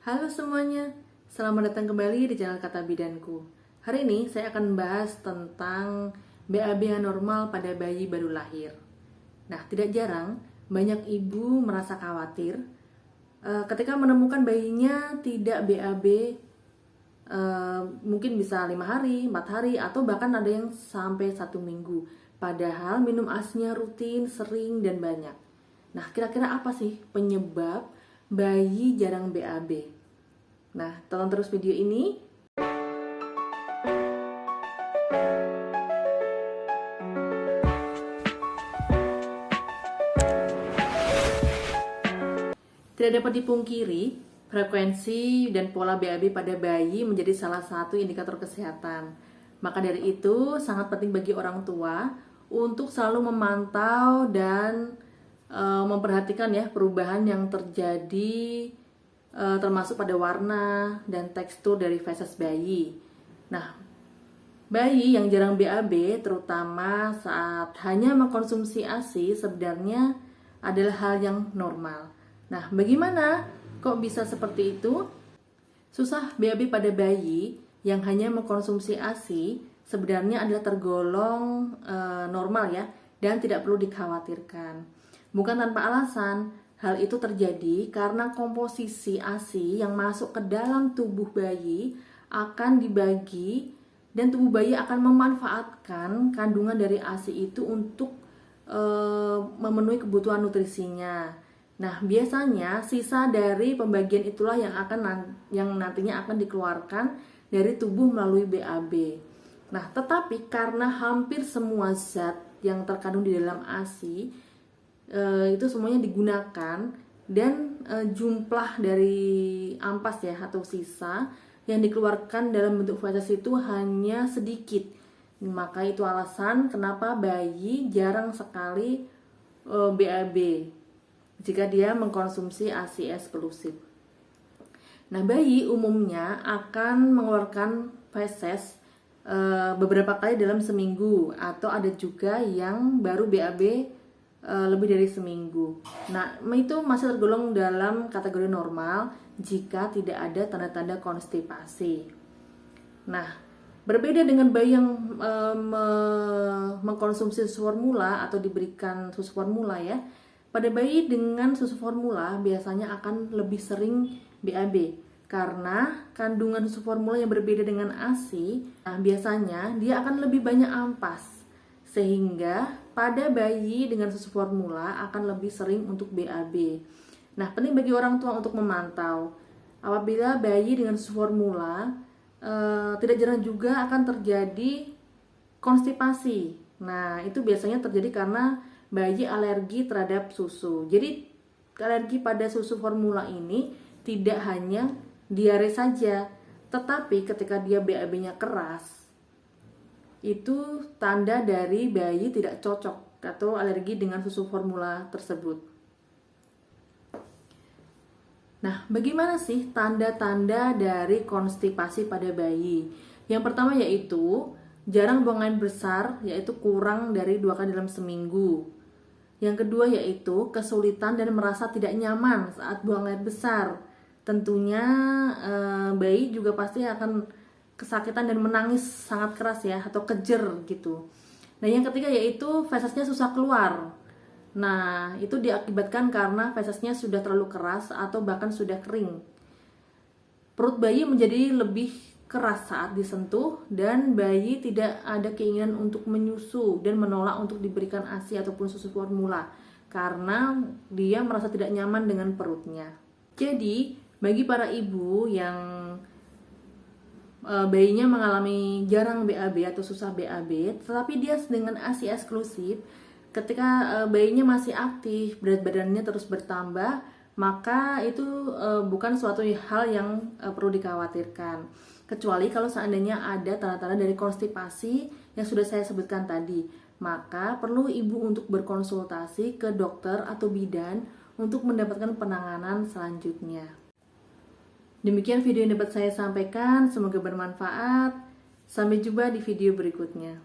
Halo semuanya, selamat datang kembali di channel Kata Bidanku. Hari ini saya akan membahas tentang BAB yang normal pada bayi baru lahir. Nah, tidak jarang banyak ibu merasa khawatir ketika menemukan bayinya tidak BAB, mungkin bisa 5 hari, 4 hari, atau bahkan ada yang sampai 1 minggu. Padahal minum ASInya rutin, sering, dan banyak. Nah, kira-kira apa sih penyebab bayi jarang BAB? Nah, tonton terus video ini. Tidak dapat dipungkiri, frekuensi dan pola BAB pada bayi menjadi salah satu indikator kesehatan. Maka dari itu, sangat penting bagi orang tua untuk selalu memantau dan memperhatikan ya perubahan yang terjadi, termasuk pada warna dan tekstur dari feses bayi. Nah, bayi yang jarang BAB, terutama saat hanya mengkonsumsi ASI, sebenarnya adalah hal yang normal. Nah, bagaimana kok bisa seperti itu? Susah BAB pada bayi yang hanya mengkonsumsi ASI sebenarnya adalah tergolong normal ya, dan tidak perlu dikhawatirkan. Bukan tanpa alasan. Hal itu terjadi karena komposisi ASI yang masuk ke dalam tubuh bayi akan dibagi dan tubuh bayi akan memanfaatkan kandungan dari ASI itu untuk memenuhi kebutuhan nutrisinya. Nah, biasanya sisa dari pembagian itulah yang nantinya akan dikeluarkan dari tubuh melalui BAB. Nah, tetapi karena hampir semua zat yang terkandung di dalam ASI itu semuanya digunakan dan jumlah dari ampas ya atau sisa yang dikeluarkan dalam bentuk feses itu hanya sedikit. Maka itu alasan kenapa bayi jarang sekali BAB jika dia mengkonsumsi ASI eksklusif. Nah, bayi umumnya akan mengeluarkan feses beberapa kali dalam seminggu, atau ada juga yang baru BAB lebih dari seminggu. Nah, itu masih tergolong dalam kategori normal jika tidak ada tanda-tanda konstipasi. Nah, berbeda dengan bayi yang mengkonsumsi susu formula atau diberikan susu formula ya. Pada bayi dengan susu formula biasanya akan lebih sering BAB karena kandungan susu formula yang berbeda dengan ASI. Nah, biasanya dia akan lebih banyak ampas, sehingga pada bayi dengan susu formula akan lebih sering untuk BAB. Nah, penting bagi orang tua untuk memantau. Apabila bayi dengan susu formula, tidak jarang juga akan terjadi konstipasi. Nah, itu biasanya terjadi karena bayi alergi terhadap susu. Jadi, alergi pada susu formula ini tidak hanya diare saja, tetapi ketika dia BAB-nya keras, itu tanda dari bayi tidak cocok atau alergi dengan susu formula tersebut. Nah, bagaimana sih tanda-tanda dari konstipasi pada bayi? Yang pertama yaitu jarang buang air besar, yaitu kurang dari 2 kali dalam seminggu. Yang kedua yaitu kesulitan dan merasa tidak nyaman saat buang air besar. Tentunya bayi juga pasti akan kesakitan dan menangis sangat keras ya, atau kejer gitu. Nah, yang ketiga yaitu fesesnya susah keluar. Nah, itu diakibatkan karena fesesnya sudah terlalu keras atau bahkan sudah kering. Perut bayi menjadi lebih keras saat disentuh dan bayi tidak ada keinginan untuk menyusu dan menolak untuk diberikan ASI ataupun susu formula karena dia merasa tidak nyaman dengan perutnya. Jadi, bagi para ibu yang bayinya mengalami jarang BAB atau susah BAB, tetapi dia dengan ASI eksklusif, ketika bayinya masih aktif, berat badannya terus bertambah, maka itu bukan suatu hal yang perlu dikhawatirkan. Kecuali kalau seandainya ada tanda-tanda dari konstipasi yang sudah saya sebutkan tadi, maka perlu ibu untuk berkonsultasi ke dokter atau bidan untuk mendapatkan penanganan selanjutnya. Demikian video yang dapat saya sampaikan, semoga bermanfaat. Sampai jumpa di video berikutnya.